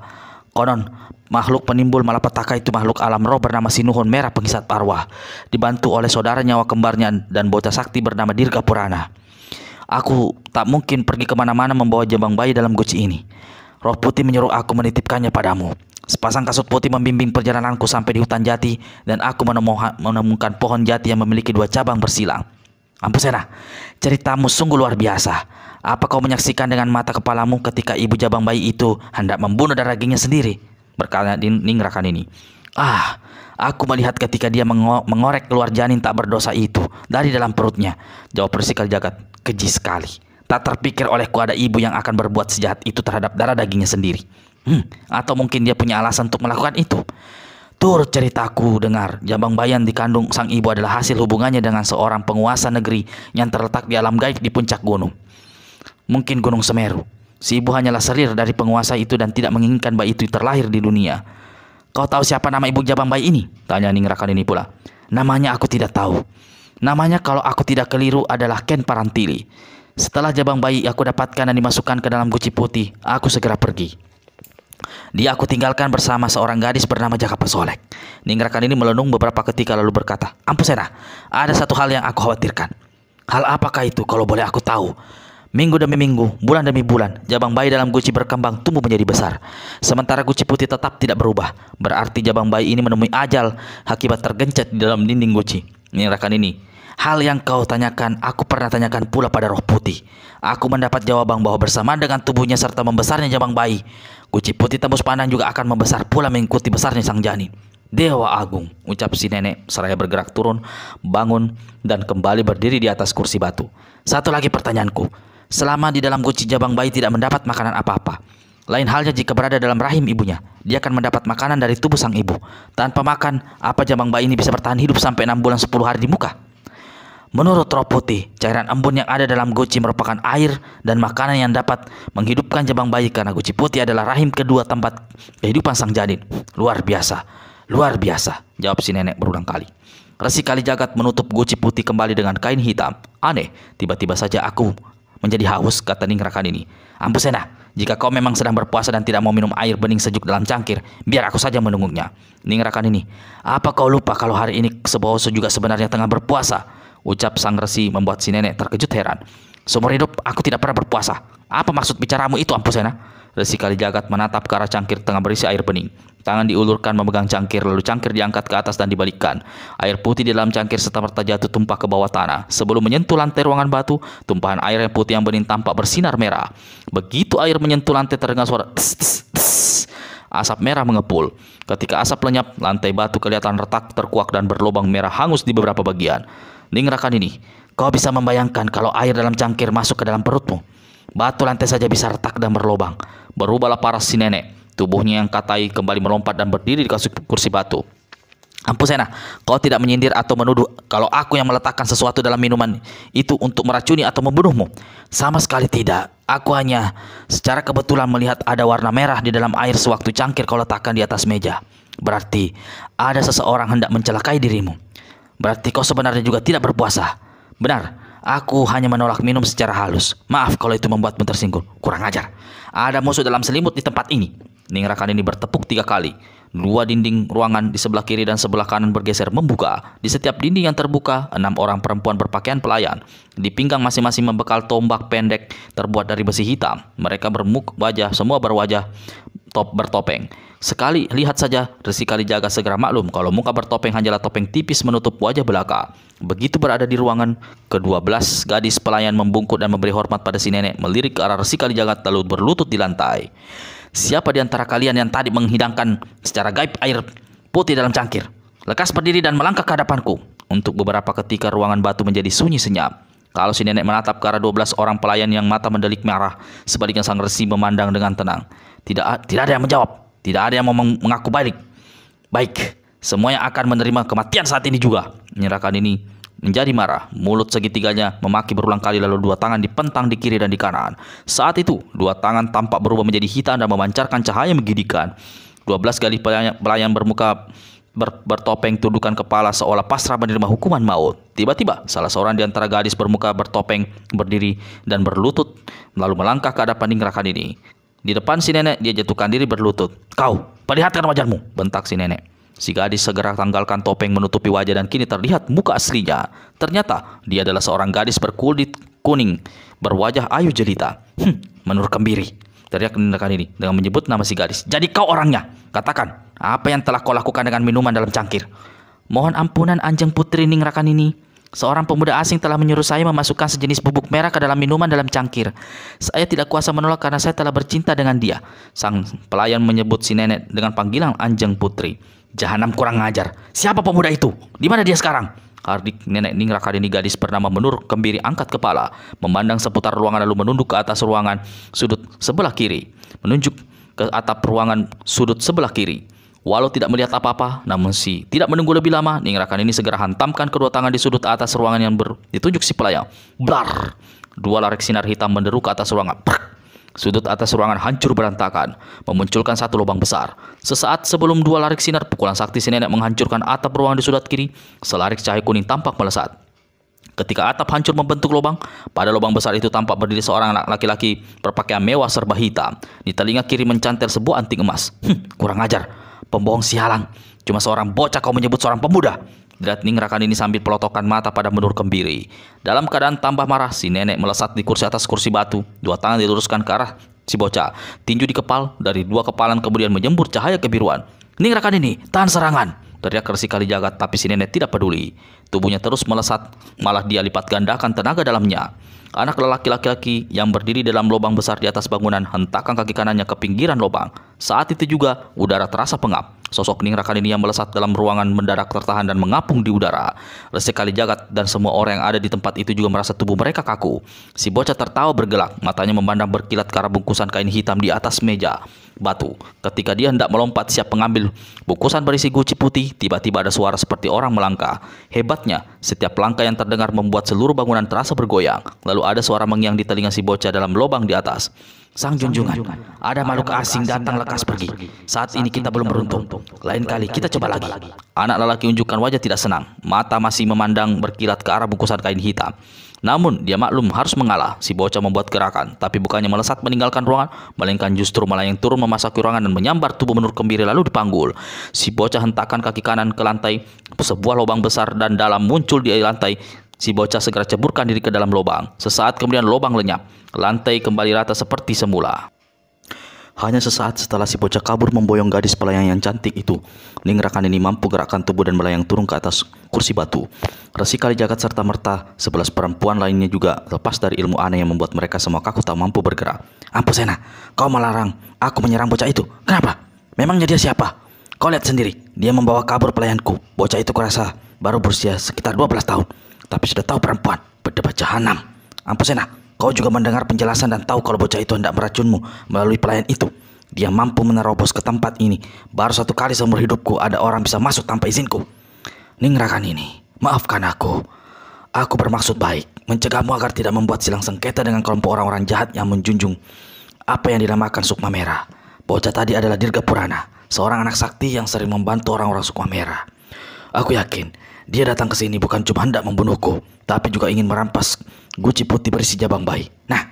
Konon, makhluk penimbul malapetaka itu makhluk alam roh bernama Sinuhun Merah Penghisap Arwah, dibantu oleh saudara nyawa kembarnya dan bocah sakti bernama Dirga Purana. Aku tak mungkin pergi kemana-mana membawa jabang bayi dalam guci ini. Roh putih menyuruh aku menitipkannya padamu. Sepasang kasut putih membimbing perjalananku sampai di hutan jati, dan aku menemukan pohon jati yang memiliki 2 cabang bersilang. Ampusena, ceritamu sungguh luar biasa. Apa kau menyaksikan dengan mata kepalamu ketika ibu jabang bayi itu hendak membunuh dan dagingnya sendiri? Berkata Ningrakan ini. Aku melihat ketika dia mengorek keluar janin tak berdosa itu dari dalam perutnya. Jawab Resi Kalijagat. Keji sekali. Tak terpikir olehku ada ibu yang akan berbuat sejahat itu terhadap darah dagingnya sendiri. Atau mungkin dia punya alasan untuk melakukan itu. Turut ceritaku dengar, jabang bayi yang dikandung sang ibu adalah hasil hubungannya dengan seorang penguasa negeri yang terletak di alam gaib di puncak gunung. Mungkin Gunung Semeru. Si ibu hanyalah selir dari penguasa itu dan tidak menginginkan bayi itu terlahir di dunia. Kau tahu siapa nama ibu jabang bayi ini? Tanya Ningrakan ini pula. Namanya aku tidak tahu. Namanya kalau aku tidak keliru adalah Ken Parantili. Setelah jabang bayi aku dapatkan dan dimasukkan ke dalam guci putih, aku segera pergi. Dia aku tinggalkan bersama seorang gadis bernama Jaka Pesolek. Ningrakan ini melenung beberapa ketika lalu berkata, Ampusena, ada satu hal yang aku khawatirkan. Hal apakah itu kalau boleh aku tahu? Minggu demi minggu, bulan demi bulan, jabang bayi dalam guci berkembang tumbuh menjadi besar. Sementara guci putih tetap tidak berubah. Berarti jabang bayi ini menemui ajal akibat tergencet di dalam dinding guci. Ningrakan ini, hal yang kau tanyakan, aku pernah tanyakan pula pada roh putih. Aku mendapat jawaban bahwa bersamaan dengan tubuhnya serta membesarnya jabang bayi, guci putih tembus pandang juga akan membesar pula mengikuti besarnya sang janin. Dewa Agung, ucap si nenek seraya bergerak turun, bangun, dan kembali berdiri di atas kursi batu. Satu lagi pertanyaanku, selama di dalam guci jabang bayi tidak mendapat makanan apa-apa. Lain halnya jika berada dalam rahim ibunya, dia akan mendapat makanan dari tubuh sang ibu. Tanpa makan, apa jabang bayi ini bisa bertahan hidup sampai 6 bulan 10 hari di muka? Menurut roh putih, cairan embun yang ada dalam guci merupakan air dan makanan yang dapat menghidupkan jabang bayi karena guci putih adalah rahim kedua tempat kehidupan sang janin. Luar biasa, jawab si nenek berulang kali. Resi Kalijagat menutup guci putih kembali dengan kain hitam. Aneh, tiba-tiba saja aku menjadi haus, kata Ningrakan ini. Ampusena, jika kau memang sedang berpuasa dan tidak mau minum air bening sejuk dalam cangkir, biar aku saja menunggunya. Ningrakan ini, apa kau lupa kalau hari ini Sebohoso juga sebenarnya tengah berpuasa? Ucap sang resi membuat si nenek terkejut heran. Seumur hidup aku tidak pernah berpuasa. Apa maksud bicaramu itu, Ampusena? Resi Kalijagat menatap ke arah cangkir tengah berisi air bening. Tangan diulurkan memegang cangkir, lalu cangkir diangkat ke atas dan dibalikkan. Air putih di dalam cangkir serta-merta jatuh tumpah ke bawah tanah. Sebelum menyentuh lantai ruangan batu, tumpahan air yang putih yang bening tampak bersinar merah. Begitu air menyentuh lantai terdengar suara ts, ts, ts. Asap merah mengepul. Ketika asap lenyap, lantai batu kelihatan retak, terkuak dan berlubang merah hangus di beberapa bagian. Ningrakan ini, kau bisa membayangkan kalau air dalam cangkir masuk ke dalam perutmu? Batu lantai saja bisa retak dan berlubang. Berubahlah paras si nenek. Tubuhnya yang katai kembali melompat dan berdiri di kursi batu. Ampusena, kau tidak menyindir atau menuduh kalau aku yang meletakkan sesuatu dalam minuman itu untuk meracuni atau membunuhmu? Sama sekali tidak. Aku hanya secara kebetulan melihat ada warna merah di dalam air sewaktu cangkir kau letakkan di atas meja. Berarti ada seseorang hendak mencelakai dirimu. Berarti kau sebenarnya juga tidak berpuasa. Benar, aku hanya menolak minum secara halus. Maaf kalau itu membuatmu tersinggung. Kurang ajar. Ada musuh dalam selimut di tempat ini. Ningrakan ini bertepuk 3 kali. Dua dinding ruangan di sebelah kiri dan sebelah kanan bergeser membuka. Di setiap dinding yang terbuka, 6 orang perempuan berpakaian pelayan. Di pinggang masing-masing membekal tombak pendek terbuat dari besi hitam. Mereka semua berwajah bertopeng. Sekali lihat saja, Resi Kalijaga segera maklum kalau muka bertopeng hanyalah topeng tipis menutup wajah belaka. Begitu berada di ruangan, ke-12 gadis pelayan membungkuk dan memberi hormat pada si nenek, melirik ke arah Resi Kalijaga lalu berlutut di lantai. Siapa di antara kalian yang tadi menghidangkan secara gaib air putih dalam cangkir? Lekas berdiri dan melangkah ke hadapanku. Untuk beberapa ketika ruangan batu menjadi sunyi senyap. Kalau si nenek menatap ke arah 12 orang pelayan yang mata mendelik merah, sebaliknya sang resi memandang dengan tenang. Tidak ada yang menjawab. Tidak ada yang mau mengaku balik. Baik, semuanya akan menerima kematian saat ini juga. Menyerahkan ini menjadi marah, mulut segitiganya memaki berulang kali lalu dua tangan dipentang di kiri dan di kanan. Saat itu, dua tangan tampak berubah menjadi hitam dan memancarkan cahaya menggigitkan. 12 gadis pelayan bermuka bertopeng tundukan kepala seolah pasrah menerima hukuman maut. Tiba-tiba, salah seorang di antara gadis bermuka bertopeng berdiri dan berlutut lalu melangkah ke hadapan Ningrakan ini. Di depan si nenek, dia jatuhkan diri berlutut. "Kau, perlihatkan wajahmu," bentak si nenek. Si gadis segera tanggalkan topeng menutupi wajah dan kini terlihat muka aslinya. Ternyata dia adalah seorang gadis berkulit kuning berwajah ayu jelita. Menurut Kembiri, teriak Ningrakan ini dengan menyebut nama si gadis. "Jadi kau orangnya? Katakan, apa yang telah kau lakukan dengan minuman dalam cangkir?" "Mohon ampunan Anjeng Putri Ningrakan ini. Seorang pemuda asing telah menyuruh saya memasukkan sejenis bubuk merah ke dalam minuman dalam cangkir. Saya tidak kuasa menolak karena saya telah bercinta dengan dia." Sang pelayan menyebut si nenek dengan panggilan Anjeng Putri. "Jahanam, kurang ngajar. Siapa pemuda itu? Di mana dia sekarang?" Hardik nenek Ningrakan ini gadis bernama Menur Kembiri angkat kepala, memandang seputar ruangan lalu menunduk ke atas ruangan sudut sebelah kiri. Menunjuk ke atap ruangan sudut sebelah kiri. Walau tidak melihat apa-apa, namun tidak menunggu lebih lama, Ningrakan ini segera hantamkan kedua tangan di sudut atas ruangan yang ditunjuk si pelayan. Blar! Dua larik sinar hitam menderu ke atas ruangan. Prr! Sudut atas ruangan hancur berantakan, memunculkan satu lubang besar. Sesaat sebelum dua larik sinar pukulan sakti si nenek menghancurkan atap ruangan di sudut kiri, selarik cahaya kuning tampak melesat. Ketika atap hancur membentuk lubang, pada lubang besar itu tampak berdiri seorang anak laki-laki berpakaian mewah serba hitam. Di telinga kiri mencantel sebuah anting emas. Kurang ajar. Pembohong sialan, cuma seorang bocah kau menyebut seorang pemuda. Dilihat Ningrakan ini sambil pelotokan mata pada Menur Kembiri. Dalam keadaan tambah marah, si nenek melesat di kursi atas kursi batu. Dua tangan diluruskan ke arah si bocah. Tinju di kepal, dari dua kepalan kemudian menyembur cahaya kebiruan. "Ningrakan ini, tahan serangan!" teriak Resi Kalijaga, tapi si nenek tidak peduli. Tubuhnya terus melesat, malah dia lipat gandakan tenaga dalamnya. Anak laki-laki yang berdiri dalam lubang besar di atas bangunan hentakkan kaki kanannya ke pinggiran lubang. Saat itu juga udara terasa pengap. Sosok Ningrakan ini yang melesat dalam ruangan mendadak tertahan dan mengapung di udara. Resi Kalijaga dan semua orang yang ada di tempat itu juga merasa tubuh mereka kaku. Si bocah tertawa bergelak, matanya memandang berkilat ke arah bungkusan kain hitam di atas meja batu. Ketika dia hendak melompat siap mengambil bungkusan berisi guci putih, tiba-tiba ada suara seperti orang melangkah. Hebatnya, setiap langkah yang terdengar membuat seluruh bangunan terasa bergoyang. Lalu ada suara mengiang di telinga si bocah dalam lubang di atas. "Sang junjungan, ada makhluk asing datang, lekas pergi. Saat ini kita belum beruntung. Lain kali kita coba lagi." Anak lelaki unjukkan wajah tidak senang. Mata masih memandang berkilat ke arah bungkusan kain hitam. Namun dia maklum harus mengalah. Si bocah membuat gerakan, tapi bukannya melesat meninggalkan ruangan, melainkan justru melayang turun memasuki ruangan dan menyambar tubuh Menur Kembiri lalu dipanggul. Si bocah hentakkan kaki kanan ke lantai. Sebuah lubang besar dan dalam muncul di lantai. Si bocah segera ceburkan diri ke dalam lubang. Sesaat kemudian lubang lenyap. Lantai kembali rata seperti semula. Hanya sesaat setelah si bocah kabur memboyong gadis pelayan yang cantik itu, Ningrakan ini mampu gerakkan tubuh dan melayang turun ke atas kursi batu. Resi Kalijaga serta merta 11 perempuan lainnya juga lepas dari ilmu aneh yang membuat mereka semua kaku tak mampu bergerak. "Ampusena, kau melarang aku menyerang bocah itu. Kenapa? Memangnya dia siapa? Kau lihat sendiri, dia membawa kabur pelayanku. Bocah itu kurasa baru berusia sekitar 12 tahun, tapi sudah tahu perempuan, berdebat jahanam. Ampusena, kau juga mendengar penjelasan dan tahu kalau bocah itu hendak meracunmu melalui pelayan itu. Dia mampu menerobos ke tempat ini. Baru satu kali seumur hidupku ada orang bisa masuk tanpa izinku. Ningrakan ini, maafkan aku. Aku bermaksud baik, mencegahmu agar tidak membuat silang sengketa dengan kelompok orang-orang jahat yang menjunjung apa yang dinamakan Sukma Merah. Bocah tadi adalah Dirga Purana, seorang anak sakti yang sering membantu orang-orang Sukma Merah. Aku yakin dia datang ke sini bukan cuma hendak membunuhku, tapi juga ingin merampas guci putih berisi jabang bayi. Nah,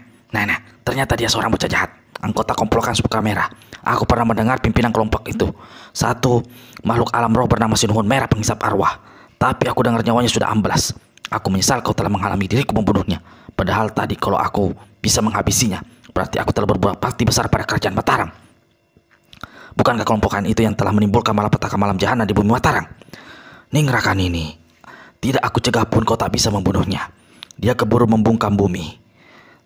ternyata dia seorang bocah jahat. anggota komplotan suka merah. Aku pernah mendengar pimpinan kelompok itu. Satu makhluk alam roh bernama Sinuhun Merah Penghisap Arwah. Tapi aku dengar nyawanya sudah amblas. Aku menyesal kau telah menghalangi diriku membunuhnya. Padahal tadi kalau aku bisa menghabisinya, berarti aku telah berbuat bakti besar pada kerajaan Mataram. Bukankah kelompokan itu yang telah menimbulkan malapetaka malam jahana di bumi Mataram? Ningrakan ini, tidak aku cegah pun kau tak bisa membunuhnya. Dia keburu membungkam bumi,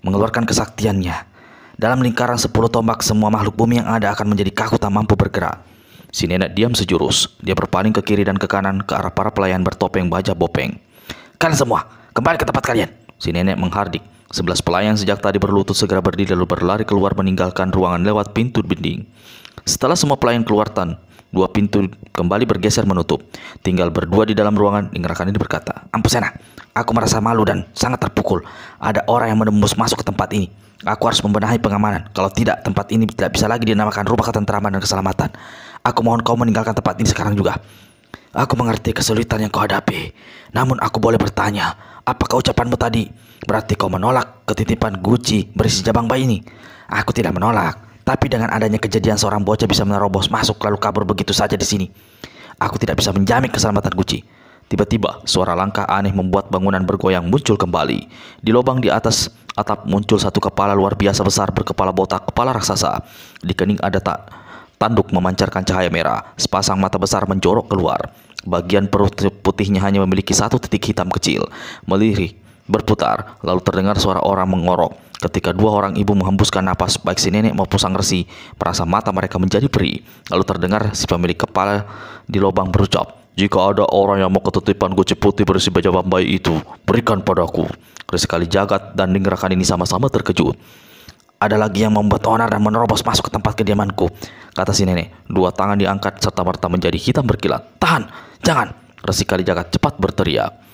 mengeluarkan kesaktiannya. Dalam lingkaran 10 tombak, semua makhluk bumi yang ada akan menjadi kaku tak mampu bergerak. Si nenek diam sejurus. Dia berpaling ke kiri dan ke kanan ke arah para pelayan bertopeng baja bopeng. Kalian semua, kembali ke tempat kalian. Si nenek menghardik. 11 pelayan sejak tadi berlutut segera berdiri lalu berlari keluar meninggalkan ruangan lewat pintu dinding. Setelah semua pelayan keluar, dua pintu kembali bergeser menutup. Tinggal berdua di dalam ruangan. Ningrakan ini berkata, Ampusena, aku merasa malu dan sangat terpukul. Ada orang yang menembus masuk ke tempat ini. Aku harus membenahi pengamanan. Kalau tidak, tempat ini tidak bisa lagi dinamakan rumah ketentraman dan keselamatan. Aku mohon kau meninggalkan tempat ini sekarang juga. Aku mengerti kesulitan yang kau hadapi. Namun aku boleh bertanya, apakah ucapanmu tadi berarti kau menolak ketitipan Guci berisi jabang bayi ini? Aku tidak menolak. Tapi dengan adanya kejadian seorang bocah bisa menerobos masuk lalu kabur begitu saja di sini, aku tidak bisa menjamin keselamatan Guci. Tiba-tiba suara langkah aneh membuat bangunan bergoyang muncul kembali. Di lubang di atas atap muncul satu kepala luar biasa besar berkepala botak, kepala raksasa. Di kening ada tanduk memancarkan cahaya merah. Sepasang mata besar menjorok keluar. Bagian perut putihnya hanya memiliki satu titik hitam kecil. Melirik, berputar, lalu terdengar suara orang mengorok. Ketika dua orang ibu menghembuskan napas, baik si nenek maupun sang resi merasa mata mereka menjadi perih. Lalu terdengar si pemilik kepala di lubang berucap, jika ada orang yang mau ketitipan Guci putih berisi jabang bayi itu, berikan padaku. Resi Kalijagat dan Ningrakan ini sama-sama terkejut. Ada lagi yang membuat onar dan menerobos masuk ke tempat kediamanku, kata si nenek. Dua tangan diangkat serta merta menjadi hitam berkilat. Tahan, jangan! Resi Kalijagat cepat berteriak.